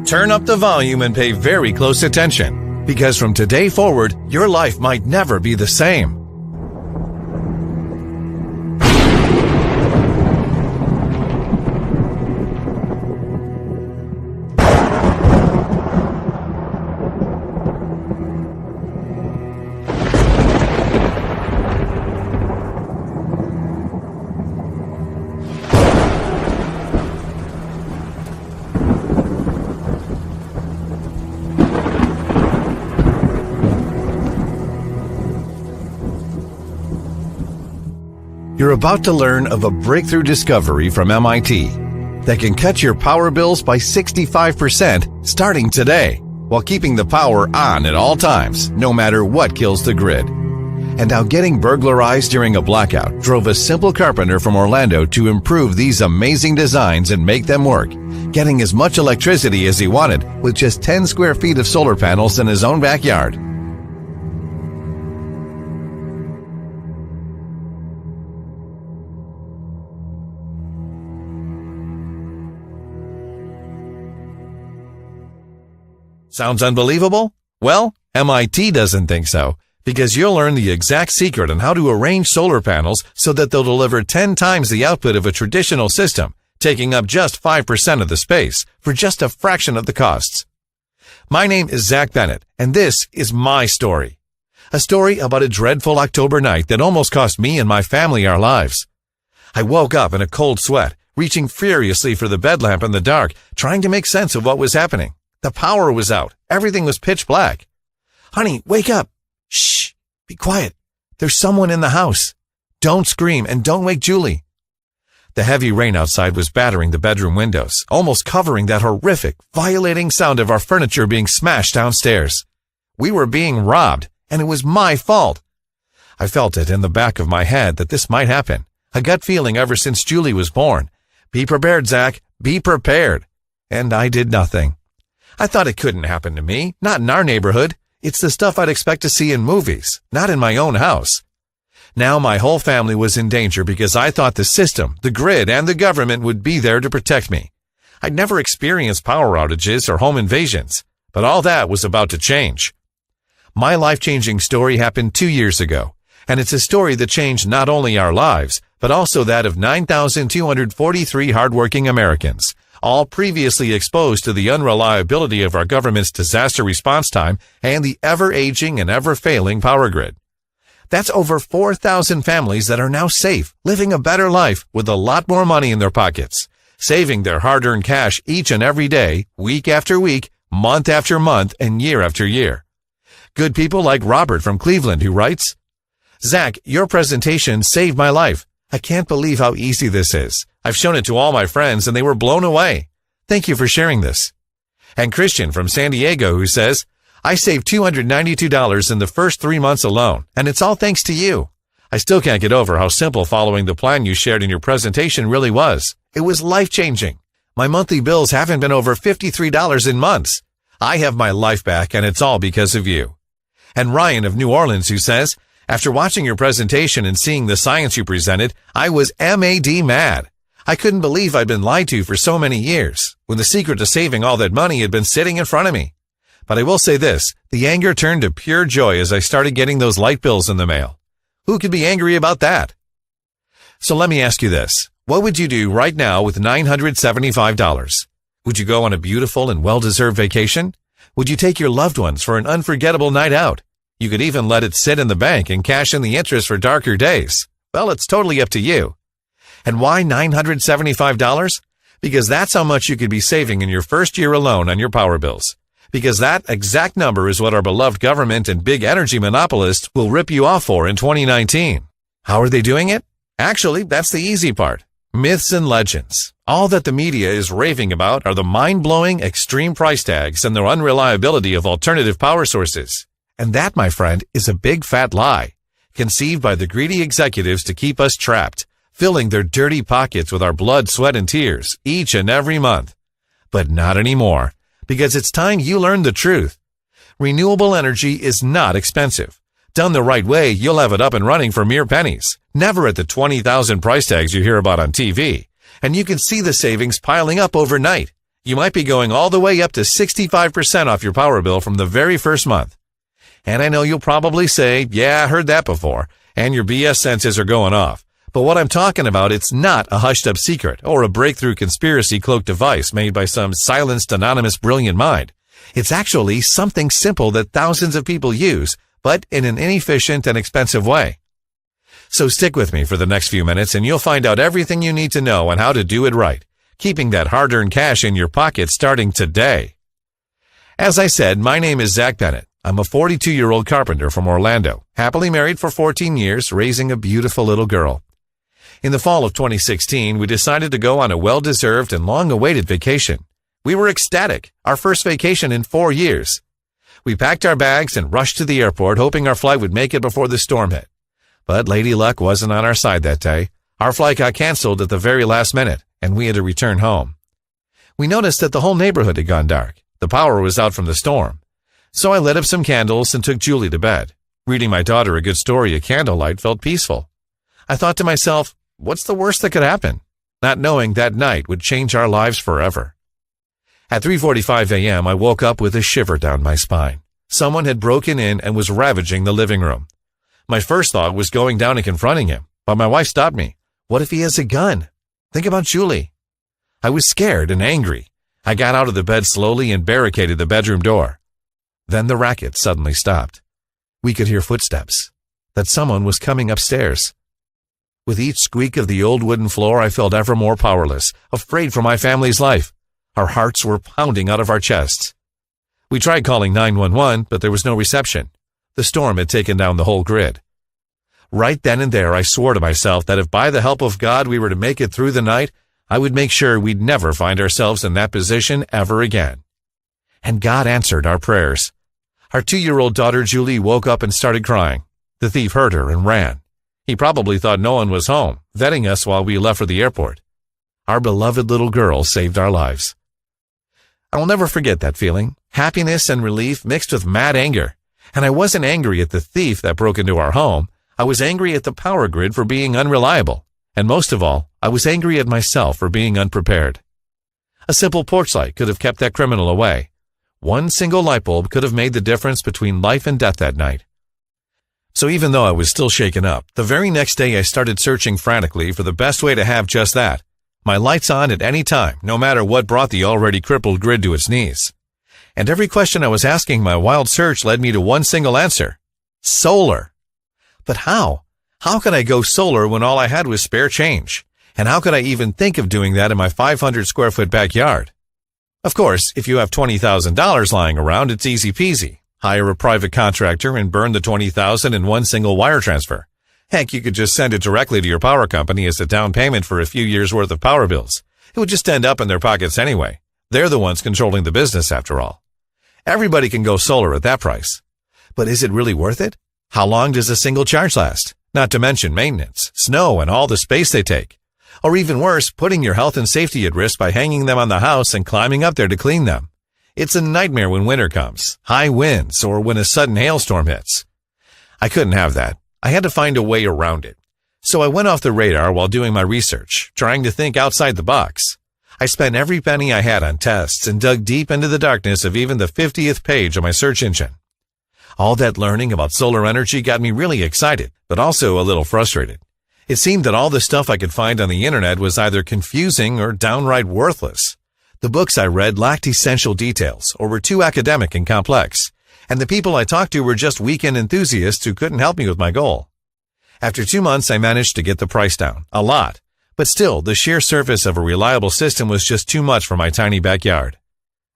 Turn up the volume and pay very close attention, because from today forward, your life might never be the same. You're about to learn of a breakthrough discovery from MIT that can cut your power bills by 65% starting today, while keeping the power on at all times, no matter what kills the grid. And how getting burglarized during a blackout drove a simple carpenter from Orlando to improve these amazing designs and make them work, getting as much electricity as he wanted with just 10 square feet of solar panels in his own backyard. Sounds unbelievable? Well, MIT doesn't think so, because you'll learn the exact secret on how to arrange solar panels so that they'll deliver 10 times the output of a traditional system, taking up just 5% of the space for just a fraction of the costs. My name is Zach Bennett, and this is my story. A story about a dreadful October night that almost cost me and my family our lives. I woke up in a cold sweat, reaching furiously for the bed lamp in the dark, trying to make sense of what was happening. The power was out. Everything was pitch black. Honey, wake up. Shh. Be quiet. There's someone in the house. Don't scream and don't wake Julie. The heavy rain outside was battering the bedroom windows, almost covering that horrific, violating sound of our furniture being smashed downstairs. We were being robbed, and it was my fault. I felt it in the back of my head that this might happen. A gut feeling ever since Julie was born. Be prepared, Zach. Be prepared. And I did nothing. I thought it couldn't happen to me, not in our neighborhood. It's the stuff I'd expect to see in movies, not in my own house. Now my whole family was in danger because I thought the system, the grid, and the government would be there to protect me. I'd never experienced power outages or home invasions, but all that was about to change. My life-changing story happened 2 years ago, and it's a story that changed not only our lives, but also that of 9,243 hardworking Americans, all previously exposed to the unreliability of our government's disaster response time and the ever-aging and ever-failing power grid. That's over 4,000 families that are now safe, living a better life with a lot more money in their pockets, saving their hard-earned cash each and every day, week after week, month after month, and year after year. Good people like Robert from Cleveland, who writes, Zach, your presentation saved my life. I can't believe how easy this is. I've shown it to all my friends and they were blown away. Thank you for sharing this. And Christian from San Diego, who says, I saved $292 in the first 3 months alone, and it's all thanks to you. I still can't get over how simple following the plan you shared in your presentation really was. It was life-changing. My monthly bills haven't been over $53 in months. I have my life back, and it's all because of you. And Ryan of New Orleans, who says, after watching your presentation and seeing the science you presented, I was mad. I couldn't believe I'd been lied to for so many years, when the secret to saving all that money had been sitting in front of me. But I will say this, the anger turned to pure joy as I started getting those light bills in the mail. Who could be angry about that? So let me ask you this. What would you do right now with $975? Would you go on a beautiful and well-deserved vacation? Would you take your loved ones for an unforgettable night out? You could even let it sit in the bank and cash in the interest for darker days. Well, it's totally up to you. And why $975? Because that's how much you could be saving in your first year alone on your power bills. Because that exact number is what our beloved government and big energy monopolists will rip you off for in 2019. How are they doing it? Actually, that's the easy part. Myths and legends. All that the media is raving about are the mind-blowing extreme price tags and the unreliability of alternative power sources. And that, my friend, is a big fat lie, conceived by the greedy executives to keep us trapped, filling their dirty pockets with our blood, sweat, and tears each and every month. But not anymore, because it's time you learn the truth. Renewable energy is not expensive. Done the right way, you'll have it up and running for mere pennies, never at the 20,000 price tags you hear about on TV. And you can see the savings piling up overnight. You might be going all the way up to 65% off your power bill from the very first month. And I know you'll probably say, yeah, I heard that before, and your BS senses are going off. But what I'm talking about, it's not a hushed-up secret or a breakthrough conspiracy cloaked device made by some silenced anonymous brilliant mind. It's actually something simple that thousands of people use, but in an inefficient and expensive way. So stick with me for the next few minutes and you'll find out everything you need to know on how to do it right, keeping that hard-earned cash in your pocket starting today. As I said, my name is Zach Bennett. I'm a 42-year-old carpenter from Orlando, happily married for 14 years, raising a beautiful little girl. In the fall of 2016, we decided to go on a well-deserved and long-awaited vacation. We were ecstatic, our first vacation in 4 years. We packed our bags and rushed to the airport, hoping our flight would make it before the storm hit. But Lady Luck wasn't on our side that day. Our flight got canceled at the very last minute, and we had to return home. We noticed that the whole neighborhood had gone dark. The power was out from the storm. So I lit up some candles and took Julie to bed. Reading my daughter a good story at candlelight felt peaceful. I thought to myself, what's the worst that could happen? Not knowing that night would change our lives forever. At 3:45 a.m., I woke up with a shiver down my spine. Someone had broken in and was ravaging the living room. My first thought was going down and confronting him, but my wife stopped me. What if he has a gun? Think about Julie. I was scared and angry. I got out of the bed slowly and barricaded the bedroom door. Then the racket suddenly stopped. We could hear footsteps, that someone was coming upstairs. With each squeak of the old wooden floor, I felt ever more powerless, afraid for my family's life. Our hearts were pounding out of our chests. We tried calling 911, but there was no reception. The storm had taken down the whole grid. Right then and there, I swore to myself that if by the help of God we were to make it through the night, I would make sure we'd never find ourselves in that position ever again. And God answered our prayers. Our 2-year-old daughter Julie woke up and started crying. The thief heard her and ran. He probably thought no one was home, vetting us while we left for the airport. Our beloved little girl saved our lives. I will never forget that feeling, happiness and relief mixed with mad anger. And I wasn't angry at the thief that broke into our home. I was angry at the power grid for being unreliable. And most of all, I was angry at myself for being unprepared. A simple porch light could have kept that criminal away. One single light bulb could have made the difference between life and death that night. So even though I was still shaken up, the very next day I started searching frantically for the best way to have just that. My lights on at any time, no matter what brought the already crippled grid to its knees. And every question I was asking, my wild search led me to one single answer. Solar. But how? How could I go solar when all I had was spare change? And how could I even think of doing that in my 500-square-foot backyard? Of course, if you have $20,000 lying around, it's easy peasy. Hire a private contractor and burn the $20,000 in one single wire transfer. Heck, you could just send it directly to your power company as a down payment for a few years' worth of power bills. It would just end up in their pockets anyway. They're the ones controlling the business after all. Everybody can go solar at that price. But is it really worth it? How long does a single charge last? Not to mention maintenance, snow, and all the space they take. Or even worse, putting your health and safety at risk by hanging them on the house and climbing up there to clean them. It's a nightmare when winter comes, high winds, or when a sudden hailstorm hits. I couldn't have that. I had to find a way around it. So I went off the radar while doing my research, trying to think outside the box. I spent every penny I had on tests and dug deep into the darkness of even the 50th page of my search engine. All that learning about solar energy got me really excited, but also a little frustrated. It seemed that all the stuff I could find on the internet was either confusing or downright worthless. The books I read lacked essential details or were too academic and complex, and the people I talked to were just weekend enthusiasts who couldn't help me with my goal. After 2 months, I managed to get the price down, a lot, but still, the sheer surface of a reliable system was just too much for my tiny backyard.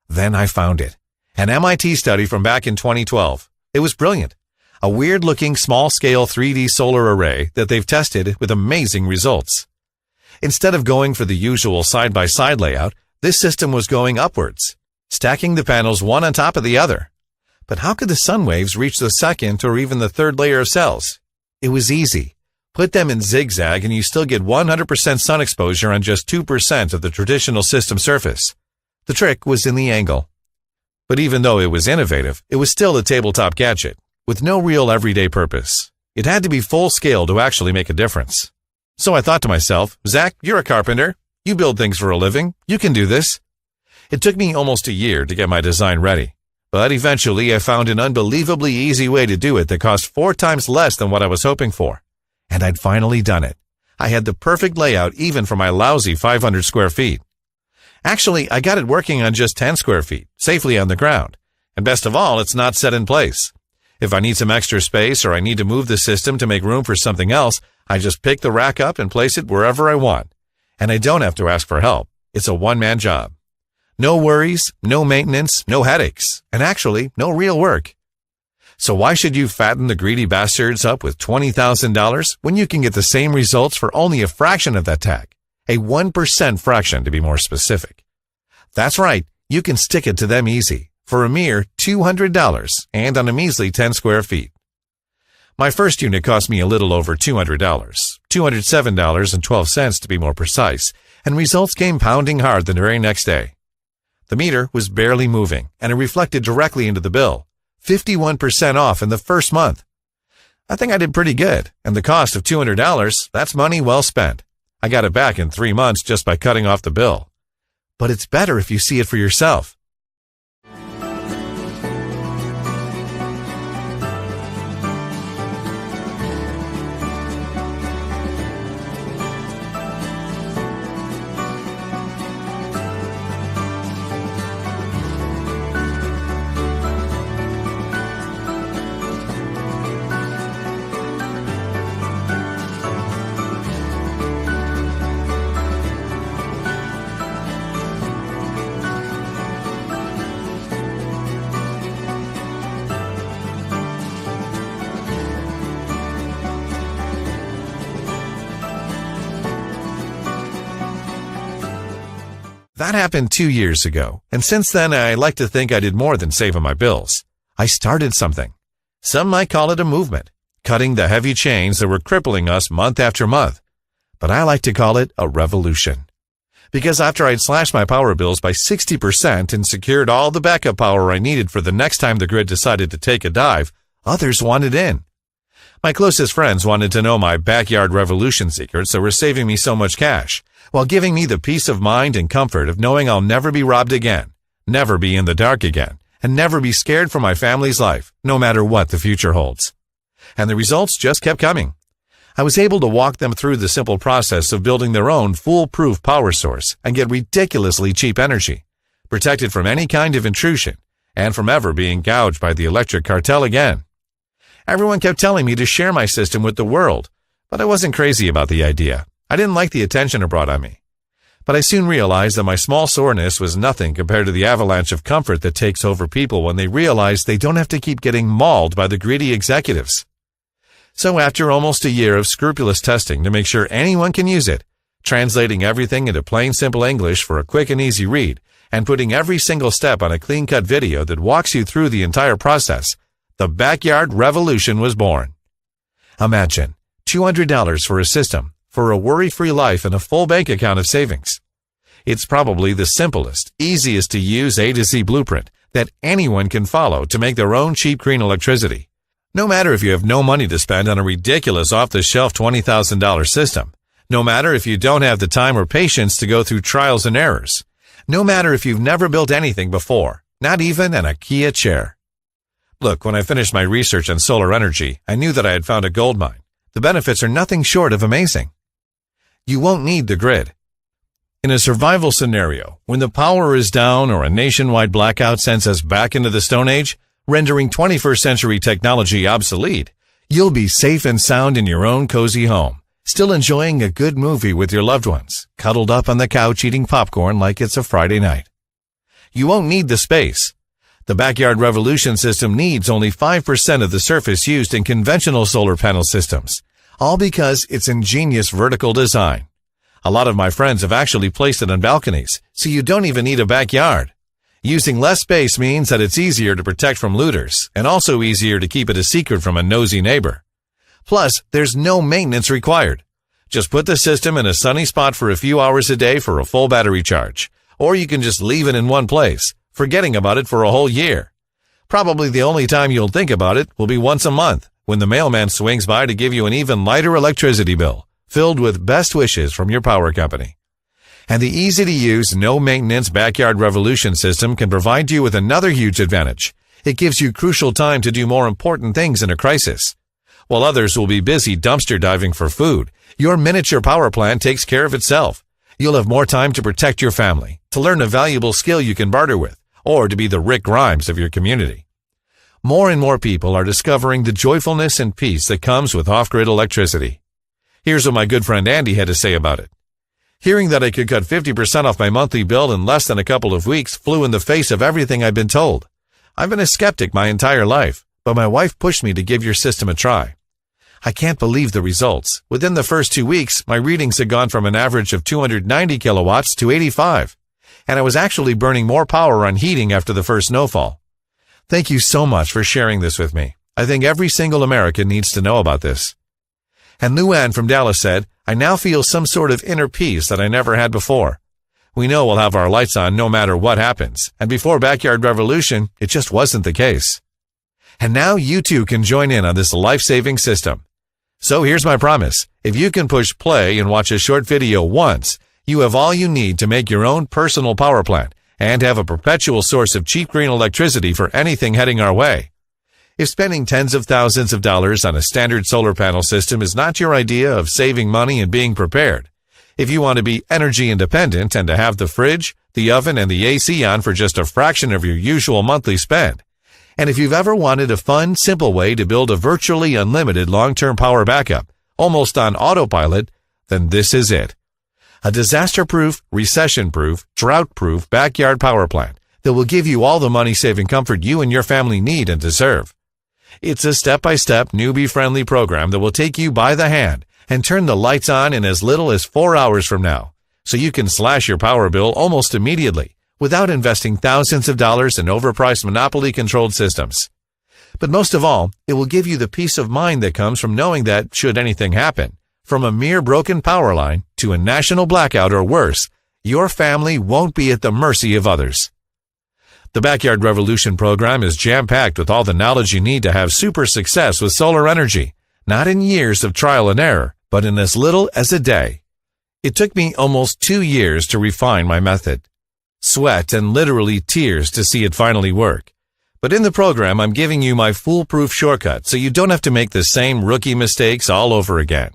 Then I found it. An MIT study from back in 2012. It was brilliant. A weird-looking small-scale 3D solar array that they've tested with amazing results. Instead of going for the usual side-by-side layout, this system was going upwards, stacking the panels one on top of the other. But how could the sun waves reach the second or even the third layer of cells? It was easy. Put them in zigzag and you still get 100% sun exposure on just 2% of the traditional system surface. The trick was in the angle. But even though it was innovative, it was still a tabletop gadget, with no real everyday purpose. It had to be full scale to actually make a difference. So I thought to myself, Zach, you're a carpenter. You build things for a living. You can do this. It took me almost a year to get my design ready, but eventually I found an unbelievably easy way to do it that cost 4 times less than what I was hoping for. And I'd finally done it. I had the perfect layout even for my lousy 500 square feet. Actually, I got it working on just 10 square feet, safely on the ground. And best of all, it's not set in place. If I need some extra space or I need to move the system to make room for something else, I just pick the rack up and place it wherever I want. And I don't have to ask for help. It's a one-man job. No worries, no maintenance, no headaches, and actually, no real work. So why should you fatten the greedy bastards up with $20,000 when you can get the same results for only a fraction of that tag? A 1% fraction to be more specific. That's right, you can stick it to them easy for a mere $200 and on a measly 10 square feet. My first unit cost me a little over $200, $207.12 to be more precise, and results came pounding hard the very next day. The meter was barely moving, and it reflected directly into the bill, 51% off in the first month. I think I did pretty good, and the cost of $200, that's money well spent. I got it back in 3 months just by cutting off the bill. But it's better if you see it for yourself. That happened 2 years ago, and since then I like to think I did more than save on my bills. I started something. Some might call it a movement, cutting the heavy chains that were crippling us month after month. But I like to call it a revolution. Because after I'd slashed my power bills by 60% and secured all the backup power I needed for the next time the grid decided to take a dive, others wanted in. My closest friends wanted to know my backyard revolution secrets that were saving me so much cash, while giving me the peace of mind and comfort of knowing I'll never be robbed again, never be in the dark again, and never be scared for my family's life, no matter what the future holds. And the results just kept coming. I was able to walk them through the simple process of building their own foolproof power source and get ridiculously cheap energy, protected from any kind of intrusion, and from ever being gouged by the electric cartel again. Everyone kept telling me to share my system with the world, but I wasn't crazy about the idea. I didn't like the attention it brought on me. But I soon realized that my small soreness was nothing compared to the avalanche of comfort that takes over people when they realize they don't have to keep getting mauled by the greedy executives. So after almost a year of scrupulous testing to make sure anyone can use it, translating everything into plain simple English for a quick and easy read, and putting every single step on a clean-cut video that walks you through the entire process, the backyard revolution was born. Imagine $200 for a system, for a worry-free life and a full bank account of savings. It's probably the simplest, easiest to use A to Z blueprint that anyone can follow to make their own cheap green electricity. No matter if you have no money to spend on a ridiculous off-the-shelf $20,000 system. No matter if you don't have the time or patience to go through trials and errors. No matter if you've never built anything before, not even an IKEA chair. Look, when I finished my research on solar energy, I knew that I had found a gold mine. The benefits are nothing short of amazing. You won't need the grid. In a survival scenario, when the power is down or a nationwide blackout sends us back into the Stone Age, rendering 21st century technology obsolete, you'll be safe and sound in your own cozy home, still enjoying a good movie with your loved ones, cuddled up on the couch eating popcorn like it's a Friday night. You won't need the space. The backyard revolution system needs only 5% of the surface used in conventional solar panel systems, all because its ingenious vertical design. A lot of my friends have actually placed it on balconies, so you don't even need a backyard. Using less space means that it's easier to protect from looters, and also easier to keep it a secret from a nosy neighbor. Plus, there's no maintenance required. Just put the system in a sunny spot for a few hours a day for a full battery charge, or you can just leave it in one place, forgetting about it for a whole year. Probably the only time you'll think about it will be once a month, when the mailman swings by to give you an even lighter electricity bill, filled with best wishes from your power company. And the easy-to-use, no-maintenance Backyard Revolution system can provide you with another huge advantage. It gives you crucial time to do more important things in a crisis. While others will be busy dumpster diving for food, your miniature power plant takes care of itself. You'll have more time to protect your family, to learn a valuable skill you can barter with, or to be the Rick Grimes of your community. More and more people are discovering the joyfulness and peace that comes with off-grid electricity. Here's what my good friend Andy had to say about it. Hearing that I could cut 50% off my monthly bill in less than a couple of weeks flew in the face of everything I've been told. I've been a skeptic my entire life, but my wife pushed me to give your system a try. I can't believe the results. Within the first 2 weeks, my readings had gone from an average of 290 kilowatts to 85, and I was actually burning more power on heating after the first snowfall. Thank you so much for sharing this with me. I think every single American needs to know about this. And Luann from Dallas said, I now feel some sort of inner peace that I never had before. We know we'll have our lights on no matter what happens, and before Backyard Revolution, it just wasn't the case. And now you too can join in on this life-saving system. So here's my promise. If you can push play and watch a short video once, you have all you need to make your own personal power plant and have a perpetual source of cheap green electricity for anything heading our way. If spending tens of thousands of dollars on a standard solar panel system is not your idea of saving money and being prepared, if you want to be energy independent and to have the fridge, the oven, and the AC on for just a fraction of your usual monthly spend, and if you've ever wanted a fun, simple way to build a virtually unlimited long-term power backup, almost on autopilot, then this is it. A disaster-proof, recession-proof, drought-proof backyard power plant that will give you all the money-saving comfort you and your family need and deserve. It's a step-by-step, newbie-friendly program that will take you by the hand and turn the lights on in as little as 4 hours from now, so you can slash your power bill almost immediately without investing thousands of dollars in overpriced monopoly-controlled systems. But most of all, it will give you the peace of mind that comes from knowing that, should anything happen, from a mere broken power line to a national blackout or worse, your family won't be at the mercy of others. The Backyard Revolution program is jam-packed with all the knowledge you need to have super success with solar energy, not in years of trial and error, but in as little as a day. It took me almost 2 years to refine my method. Sweat and literally tears to see it finally work. But in the program, I'm giving you my foolproof shortcut so you don't have to make the same rookie mistakes all over again.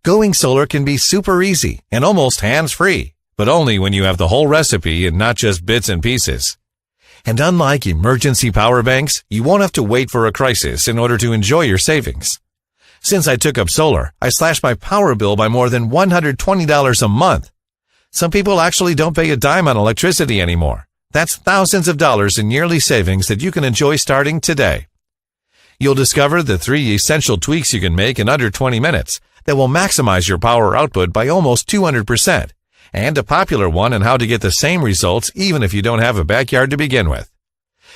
Going solar can be super easy and almost hands-free, but only when you have the whole recipe and not just bits and pieces. And unlike emergency power banks, you won't have to wait for a crisis in order to enjoy your savings. Since I took up solar, I slashed my power bill by more than $120 a month. Some people actually don't pay a dime on electricity anymore. That's thousands of dollars in yearly savings that you can enjoy starting today. You'll discover the 3 essential tweaks you can make in under 20 minutes that will maximize your power output by almost 200%. And a popular one on how to get the same results even if you don't have a backyard to begin with.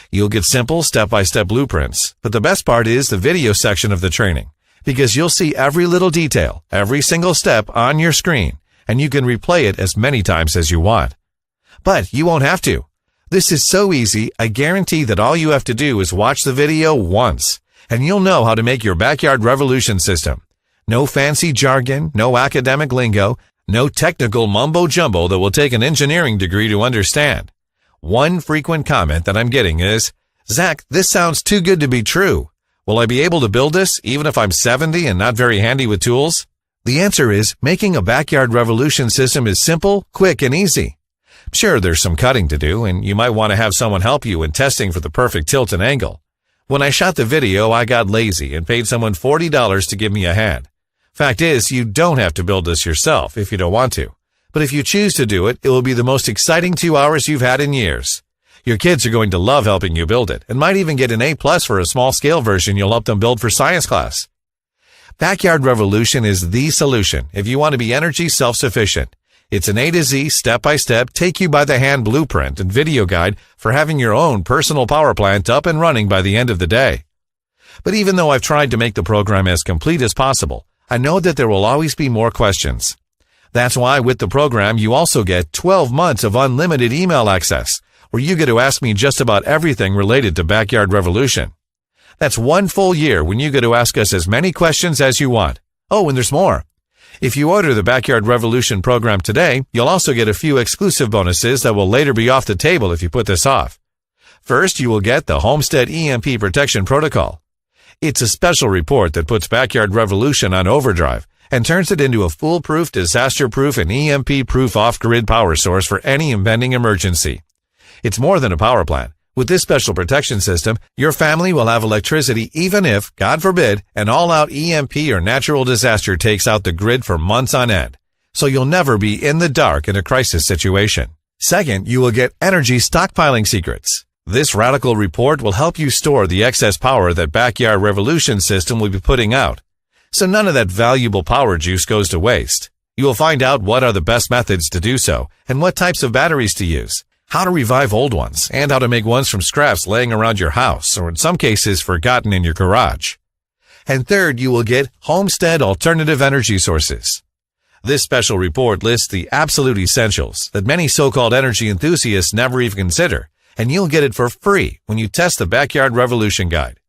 You'll get simple step-by-step blueprints, but the best part is the video section of the training, because you'll see every little detail, every single step on your screen, and you can replay it as many times as you want. But you won't have to. This is so easy, I guarantee that all you have to do is watch the video once, and you'll know how to make your Backyard Revolution system. No fancy jargon, no academic lingo, no technical mumbo-jumbo that will take an engineering degree to understand. One frequent comment that I'm getting is, Zach, this sounds too good to be true. Will I be able to build this even if I'm 70 and not very handy with tools? The answer is, making a Backyard Revolution system is simple, quick, and easy. Sure, there's some cutting to do, and you might want to have someone help you in testing for the perfect tilt and angle. When I shot the video, I got lazy and paid someone $40 to give me a hand. Fact is, you don't have to build this yourself if you don't want to. But if you choose to do it, it will be the most exciting 2 hours you've had in years. Your kids are going to love helping you build it and might even get an A+ for a small-scale version you'll help them build for science class. Backyard Revolution is the solution if you want to be energy self-sufficient. It's an A to Z, step-by-step, take-you-by-the-hand blueprint and video guide for having your own personal power plant up and running by the end of the day. But even though I've tried to make the program as complete as possible, I know that there will always be more questions. That's why with the program, you also get 12 months of unlimited email access, where you get to ask me just about everything related to Backyard Revolution. That's 1 full year when you get to ask us as many questions as you want. Oh, and there's more. If you order the Backyard Revolution program today, you'll also get a few exclusive bonuses that will later be off the table if you put this off. First, you will get the Homestead EMP Protection Protocol. It's a special report that puts Backyard Revolution on overdrive and turns it into a foolproof, disaster-proof, and EMP-proof off-grid power source for any impending emergency. It's more than a power plant. With this special protection system, your family will have electricity even if, God forbid, an all-out EMP or natural disaster takes out the grid for months on end. So you'll never be in the dark in a crisis situation. Second, you will get energy stockpiling secrets. This radical report will help you store the excess power that Backyard Revolution system will be putting out. So none of that valuable power juice goes to waste. You will find out what are the best methods to do so and what types of batteries to use, how to revive old ones, and how to make ones from scraps laying around your house or in some cases forgotten in your garage. And third, you will get Homestead Alternative Energy Sources. This special report lists the absolute essentials that many so-called energy enthusiasts never even consider, and you'll get it for free when you test the Backyard Revolution Guide.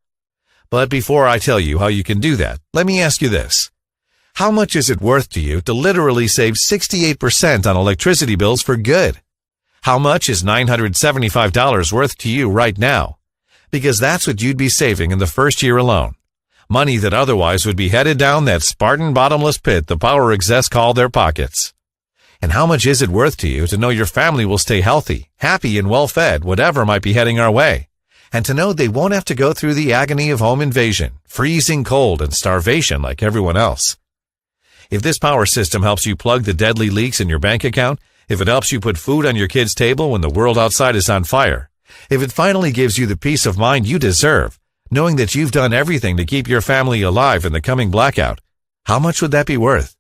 But before I tell you how you can do that, let me ask you this. How much is it worth to you to literally save 68% on electricity bills for good? How much is $975 worth to you right now? Because that's what you'd be saving in the first year alone. Money that otherwise would be headed down that Spartan bottomless pit the power execs call their pockets. And how much is it worth to you to know your family will stay healthy, happy, and well-fed, whatever might be heading our way? And to know they won't have to go through the agony of home invasion, freezing cold, and starvation like everyone else. If this power system helps you plug the deadly leaks in your bank account, if it helps you put food on your kid's table when the world outside is on fire, if it finally gives you the peace of mind you deserve, knowing that you've done everything to keep your family alive in the coming blackout, how much would that be worth?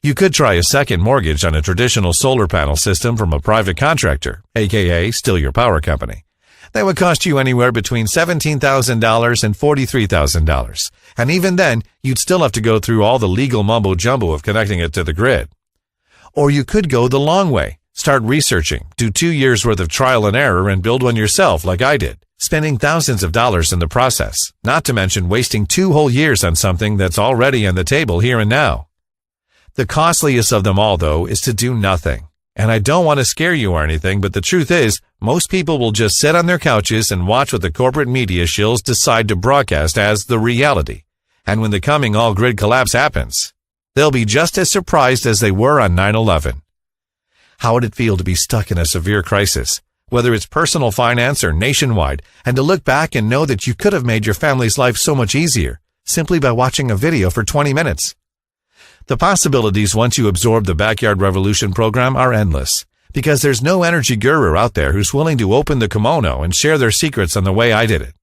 You could try a second mortgage on a traditional solar panel system from a private contractor, aka still your power company. That would cost you anywhere between $17,000 and $43,000. And even then, you'd still have to go through all the legal mumbo-jumbo of connecting it to the grid. Or you could go the long way. Start researching, do 2 years worth of trial and error, and build one yourself like I did, spending thousands of dollars in the process, not to mention wasting 2 whole years on something that's already on the table here and now. The costliest of them all, though, is to do nothing. And I don't want to scare you or anything, but the truth is, most people will just sit on their couches and watch what the corporate media shills decide to broadcast as the reality. And when the coming all-grid collapse happens, they'll be just as surprised as they were on 9/11. How would it feel to be stuck in a severe crisis, whether it's personal finance or nationwide, and to look back and know that you could have made your family's life so much easier simply by watching a video for 20 minutes? The possibilities once you absorb the Backyard Revolution program are endless, because there's no energy guru out there who's willing to open the kimono and share their secrets on the way I did it.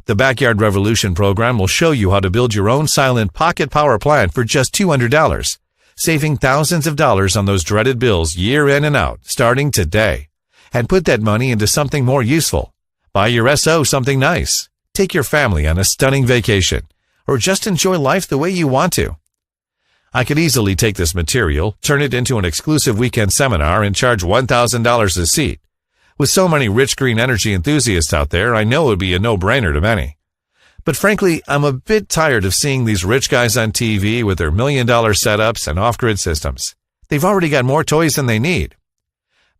The Backyard Revolution program will show you how to build your own silent pocket power plant for just $200, saving thousands of dollars on those dreaded bills year in and out, starting today. And put that money into something more useful. Buy your SO something nice. Take your family on a stunning vacation. Or just enjoy life the way you want to. I could easily take this material, turn it into an exclusive weekend seminar, and charge $1,000 a seat. With so many rich green energy enthusiasts out there, I know it would be a no-brainer to many. But frankly, I'm a bit tired of seeing these rich guys on TV with their million-dollar setups and off-grid systems. They've already got more toys than they need.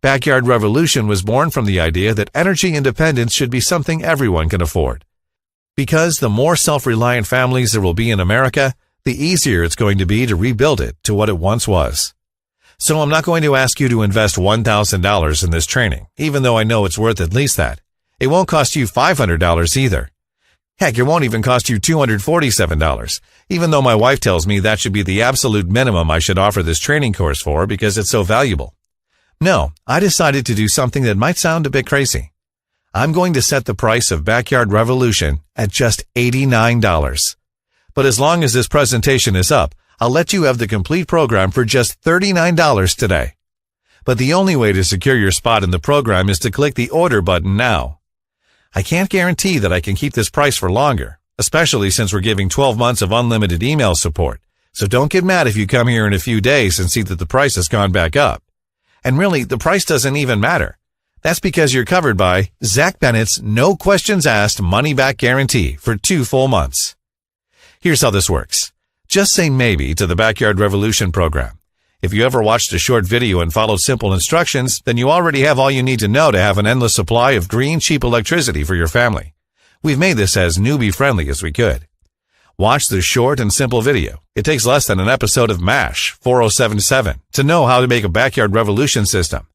Backyard Revolution was born from the idea that energy independence should be something everyone can afford. Because the more self-reliant families there will be in America, the easier it's going to be to rebuild it to what it once was. So I'm not going to ask you to invest $1,000 in this training, even though I know it's worth at least that. It won't cost you $500 either. Heck, it won't even cost you $247, even though my wife tells me that should be the absolute minimum I should offer this training course for because it's so valuable. No, I decided to do something that might sound a bit crazy. I'm going to set the price of Backyard Revolution at just $89. But as long as this presentation is up, I'll let you have the complete program for just $39 today. But the only way to secure your spot in the program is to click the order button now. I can't guarantee that I can keep this price for longer, especially since we're giving 12 months of unlimited email support. So don't get mad if you come here in a few days and see that the price has gone back up. And really, the price doesn't even matter. That's because you're covered by Zach Bennett's no questions asked money back guarantee for 2 full months. Here's how this works. Just say maybe to the Backyard Revolution program. If you ever watched a short video and followed simple instructions, then you already have all you need to know to have an endless supply of green, cheap electricity for your family. We've made this as newbie-friendly as we could. Watch the short and simple video. It takes less than an episode of MASH 4077 to know how to make a Backyard Revolution system.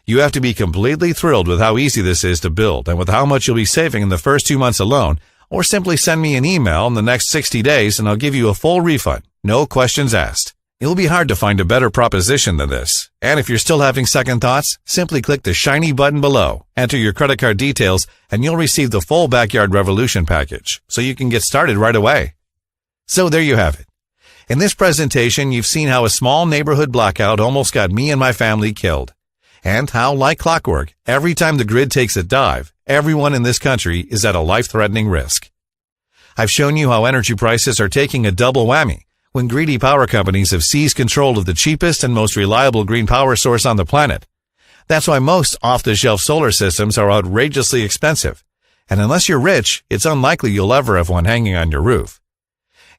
You have to be completely thrilled with how easy this is to build and with how much you'll be saving in the first 2 months alone, or simply send me an email in the next 60 days and I'll give you a full refund. No questions asked. It'll be hard to find a better proposition than this. And if you're still having second thoughts, simply click the shiny button below, enter your credit card details, and you'll receive the full Backyard Revolution package, so you can get started right away. So there you have it. In this presentation, you've seen how a small neighborhood blackout almost got me and my family killed. And how, like clockwork, every time the grid takes a dive, everyone in this country is at a life-threatening risk. I've shown you how energy prices are taking a double whammy when greedy power companies have seized control of the cheapest and most reliable green power source on the planet. That's why most off-the-shelf solar systems are outrageously expensive. And unless you're rich, it's unlikely you'll ever have one hanging on your roof.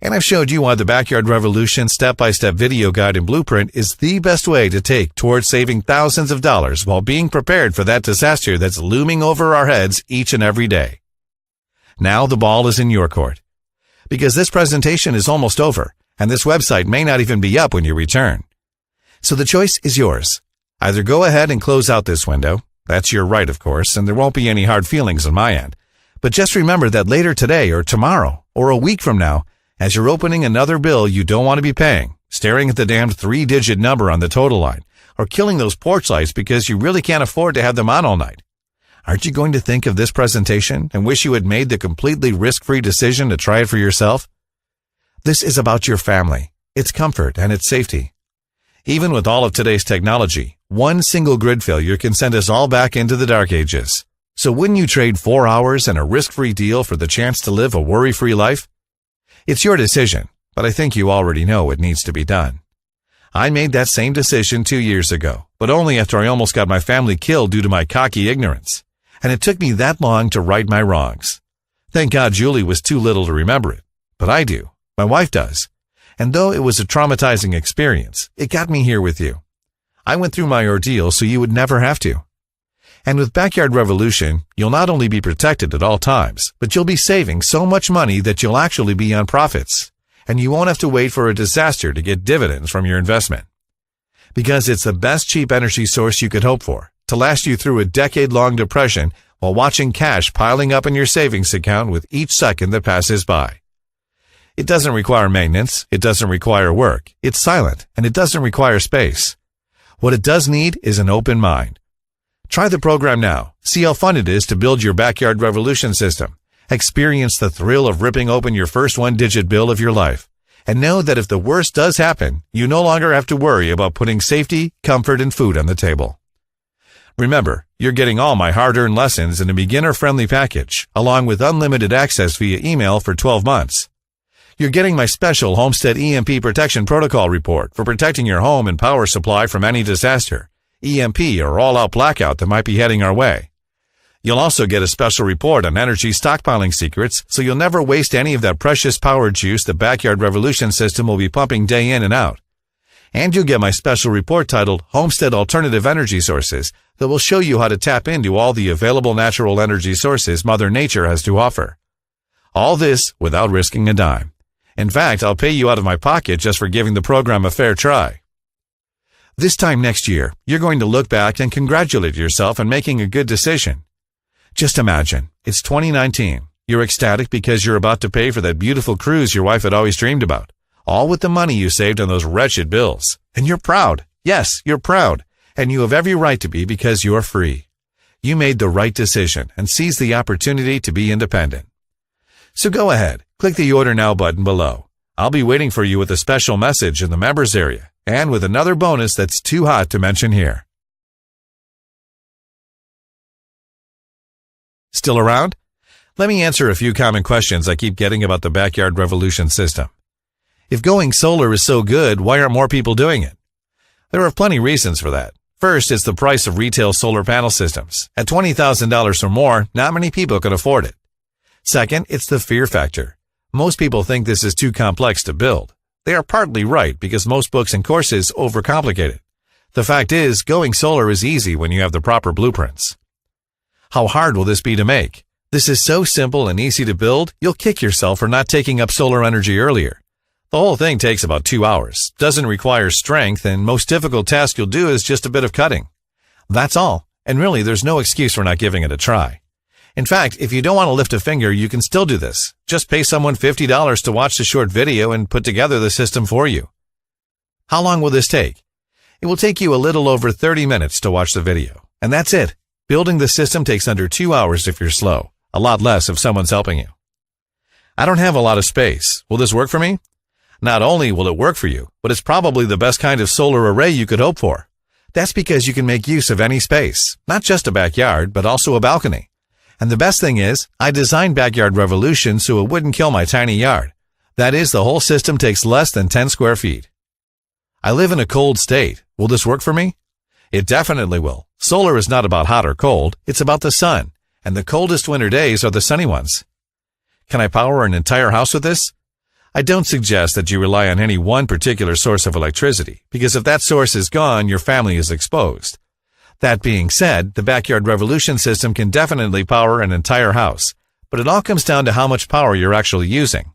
And I've showed you why the Backyard Revolution step-by-step video guide and blueprint is the best way to take towards saving thousands of dollars while being prepared for that disaster that's looming over our heads each and every day. Now the ball is in your court. Because this presentation is almost over, and this website may not even be up when you return. So the choice is yours. Either go ahead and close out this window. That's your right, of course, and there won't be any hard feelings on my end. But just remember that later today or tomorrow or a week from now, as you're opening another bill you don't want to be paying, staring at the damned 3-digit number on the total line, or killing those porch lights because you really can't afford to have them on all night, aren't you going to think of this presentation and wish you had made the completely risk-free decision to try it for yourself? This is about your family, its comfort, and its safety. Even with all of today's technology, one single grid failure can send us all back into the dark ages. So wouldn't you trade 4 hours and a risk-free deal for the chance to live a worry-free life? It's your decision, but I think you already know what needs to be done. I made that same decision 2 years ago, but only after I almost got my family killed due to my cocky ignorance. And it took me that long to right my wrongs. Thank God Julie was too little to remember it, but I do. My wife does. And though it was a traumatizing experience, it got me here with you. I went through my ordeal so you would never have to. And with Backyard Revolution, you'll not only be protected at all times, but you'll be saving so much money that you'll actually be on profits. And you won't have to wait for a disaster to get dividends from your investment. Because it's the best cheap energy source you could hope for, to last you through a decade-long depression while watching cash piling up in your savings account with each second that passes by. It doesn't require maintenance, it doesn't require work, it's silent, and it doesn't require space. What it does need is an open mind. Try the program now, see how fun it is to build your Backyard Revolution system, experience the thrill of ripping open your first 1-digit bill of your life, and know that if the worst does happen, you no longer have to worry about putting safety, comfort, and food on the table. Remember, you're getting all my hard-earned lessons in a beginner-friendly package, along with unlimited access via email for 12 months. You're getting my special Homestead EMP Protection Protocol report for protecting your home and power supply from any disaster, EMP or all-out blackout that might be heading our way. You'll also get a special report on energy stockpiling secrets, so you'll never waste any of that precious power juice the Backyard Revolution system will be pumping day in and out. And you'll get my special report titled Homestead Alternative Energy Sources that will show you how to tap into all the available natural energy sources Mother Nature has to offer. All this without risking a dime. In fact, I'll pay you out of my pocket just for giving the program a fair try. This time next year, you're going to look back and congratulate yourself on making a good decision. Just imagine, it's 2019. You're ecstatic because you're about to pay for that beautiful cruise your wife had always dreamed about, all with the money you saved on those wretched bills. And you're proud. Yes, you're proud. And you have every right to be because you're free. You made the right decision and seized the opportunity to be independent. So go ahead, click the Order Now button below. I'll be waiting for you with a special message in the members area and with another bonus that's too hot to mention here. Still around? Let me answer a few common questions I keep getting about the Backyard Revolution system. If going solar is so good, why aren't more people doing it? There are plenty reasons for that. First, it's the price of retail solar panel systems. At $20,000 or more, not many people can afford it. Second, it's the fear factor. Most people think this is too complex to build. They are partly right because most books and courses overcomplicate it. The fact is, going solar is easy when you have the proper blueprints. How hard will this be to make? This is so simple and easy to build, you'll kick yourself for not taking up solar energy earlier. The whole thing takes about 2 hours, doesn't require strength, and most difficult task you'll do is just a bit of cutting. That's all, and really there's no excuse for not giving it a try. In fact, if you don't want to lift a finger, you can still do this. Just pay someone $50 to watch the short video and put together the system for you. How long will this take? It will take you a little over 30 minutes to watch the video, and that's it. Building the system takes under 2 hours if you're slow, a lot less if someone's helping you. I don't have a lot of space. Will this work for me? Not only will it work for you, but it's probably the best kind of solar array you could hope for. That's because you can make use of any space, not just a backyard, but also a balcony. And the best thing is, I designed Backyard Revolution so it wouldn't kill my tiny yard. That is, the whole system takes less than 10 square feet. I live in a cold state. Will this work for me? It definitely will. Solar is not about hot or cold, it's about the sun, and the coldest winter days are the sunny ones. Can I power an entire house with this? I don't suggest that you rely on any one particular source of electricity, because if that source is gone, your family is exposed. That being said, the Backyard Revolution system can definitely power an entire house, but it all comes down to how much power you're actually using.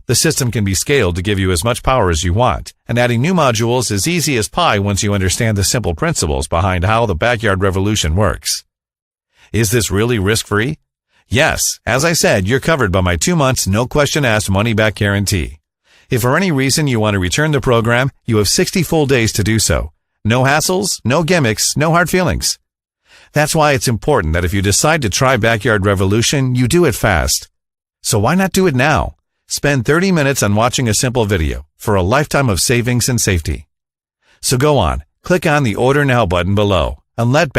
The system can be scaled to give you as much power as you want, and adding new modules is easy as pie once you understand the simple principles behind how the Backyard Revolution works. Is this really risk-free? Yes, as I said, you're covered by my 2 months, no question asked money-back guarantee. If for any reason you want to return the program, you have 60 full days to do so. No hassles, no gimmicks, no hard feelings. That's why it's important that if you decide to try Backyard Revolution, you do it fast. So why not do it now? Spend 30 minutes on watching a simple video for a lifetime of savings and safety. So go on, click on the Order Now button below and let